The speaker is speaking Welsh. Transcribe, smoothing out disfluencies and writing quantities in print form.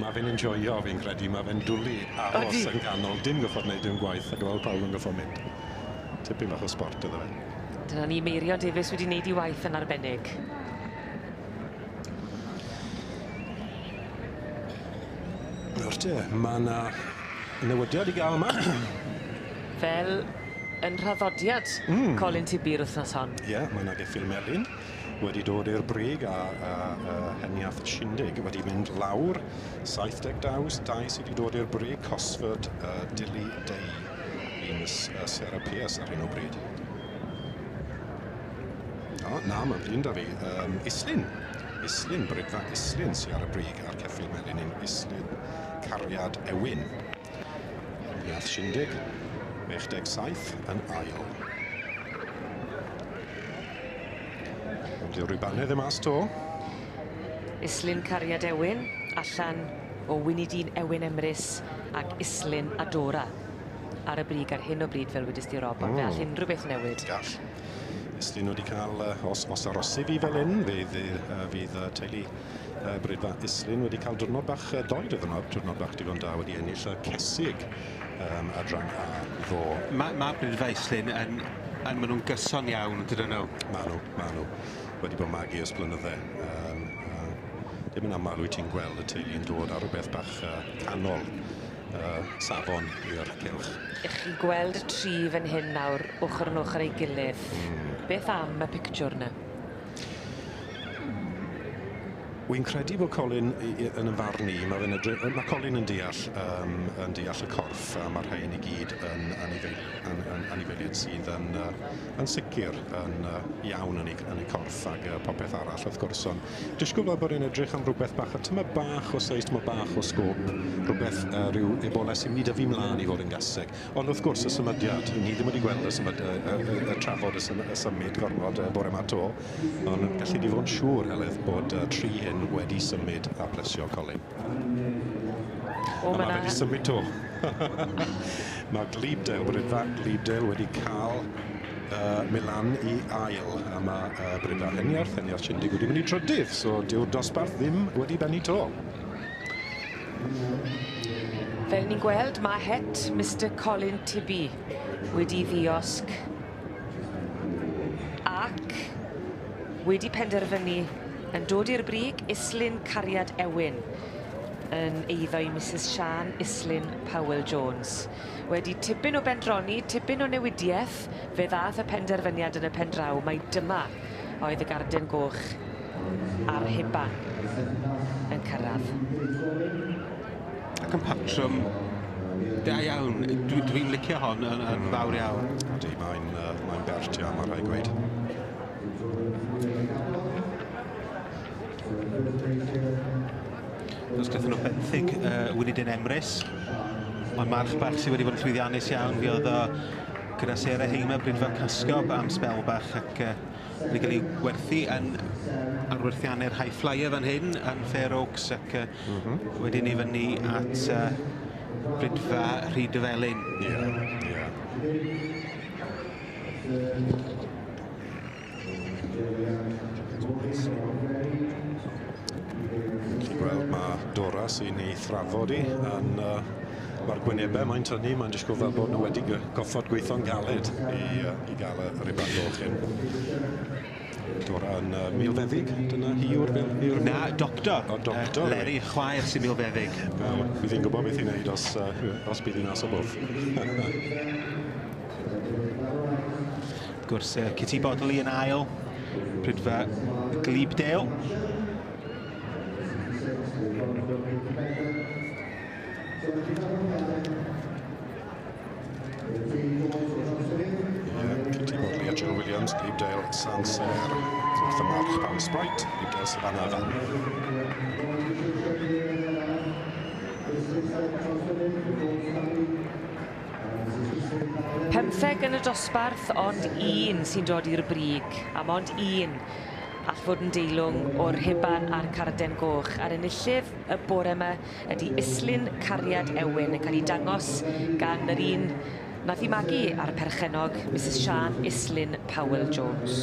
Mae fe'n enjoyo, fi'n credu. Mae fe'n dwlu aros yn ganol. Dim goffod wneud dim gwaith ac weld pawb yn goffod mynd. Tipyn bach o sport iddo fe. Dyna ni Meirio Davies wedi wneud I waith yn arbennig. Nawr te, mae yna newidiad I gael yma. Fel yn rhaddodiad Colin Tibi'r wythnos hon. Ie, mae yna geffil melyn wedi dod i'r brig a heniaeth Shindig wedi mynd lawr 72 sydd wedi dod i'r brig Cosford Dili Dei un Serapias ar hyn o bryd. O, na, mae'n blin da fi. Islin, brydfa Islin sydd ar y brig a'r ceffil melyn un Islin Cariad Ewin. Heniaeth Shindig, 67 yn ail. Di'r rwybanedd y mas to. Islin Cariad Ewin, allan o Wynidyn Ewin Emrys ac Islin Adora ar y brig ar hyn o bryd fel wedys di Rob, ond fe all unrhyw beth newid. Gall. Islin wedi cael, os arosi fi fel hyn, fydd teulu brydfa Islin wedi cael diwrnod bach doed diwrnod bach digon da wedi ennill cesig adran a ddo. Mae brydfa Islin yn maen nhw'n gyson iawn, dydyn nhw? Maen nhw. Wedi bod magu ys blynydde. Dim yn aml wyt ti'n gweld y teulu yn dod ar rhywbeth bach canol safon i'r cylch. Ych chi gweld y tri fan hyn nawr, ochr yn ochr ei gilydd. Beth am y pictiwr yna? Wy'n credu bod Colin yn y farn ni, mae Colin yn deall y corff a mae'r rhain I gyd yn anifeiliad sydd yn sicr yn iawn yn ei corff ac popeth arall wrth gwrs. Disgwyl bod yn edrych am rhywbeth bach, a tyma bach o seis, tyma bach o sgôp, rhywbeth rhyw eboles sy'n mynd â fi mlaen I fod yn gaseg. Ond wrth gwrs y symudiad, ni ddim wedi gweld y trafod y symud gormod bore yma to, ond gallu di fod yn siŵr Helydd bod tri hyn wedi symud a plesio Colin. Mae wedi symud to. Mae Brydfa Glebdale wedi cael Milan I ail a mae Brydfa Heniarth Shindig wedi mynd I trydydd, so dyw'r dosbarth ddim wedi benni to. Fel ni'n gweld, mae het Mr Colin Tibi wedi ddiosg ac wedi penderfynu yn dod i'r brig Islin Cariad Ewin yn eiddo I Mrs Sian Islin Powell-Jones. Wedi tipyn o bendroni, tipyn o newidiaeth, fe ddath y penderfyniad yn y pen draw, mae dyma oedd y garden goch a'r hiban yn cyrraedd. Ac yn patrwm da iawn, dwi'n licio hon yn fawr iawn. Ydy, mae'n bertio, mae'n rhaid gweud. Os gyda nhw benthyg Wynidyn Emrys, ond march bach sydd wedi bod yn llwyddiannus iawn, fi oedd o gyda Sarah Heima, brydfa Casgob am sbel bach ac wedi cael ei werthu yn arwerthiannau'r high flyer fan hyn yn Fair Oaks ac wedyn I fyny at brydfa Rhydyfelin. Chi gweld mae Dora sy'n ei thrafod I yn mae'r gwynebau mae'n tynnu, mae'n disgwyl fel bod nhw wedi goffod gweithio'n galed I gael y riban goch hyn. Dora yn milfeddig, dyna hi yw'r... Na, doctor. Doctor. Leri, chwaer sy'n milfeddig. Bydd hi'n gwybod beth i'n neud os bydd hi'n as o bwrdd. Wrth gwrs, Kitty Bodley yn ail, brydfa Glebdale. Kitty Bodley a Joe Williams, Glebdale, Sancerre, wrth y march Pam Sprite, Glebdale Savannah fan. Pymtheg yn y dosbarth, ond un sy'n dod i'r brig, a mond un all fod yn deilwng o'r hiban a'r carden goch. A'r enillydd y bore yma ydy Islin Cariad Ewin yn cael ei dangos gan yr un nath I magu ar perchenog Mrs Sian Islin Powell-Jones.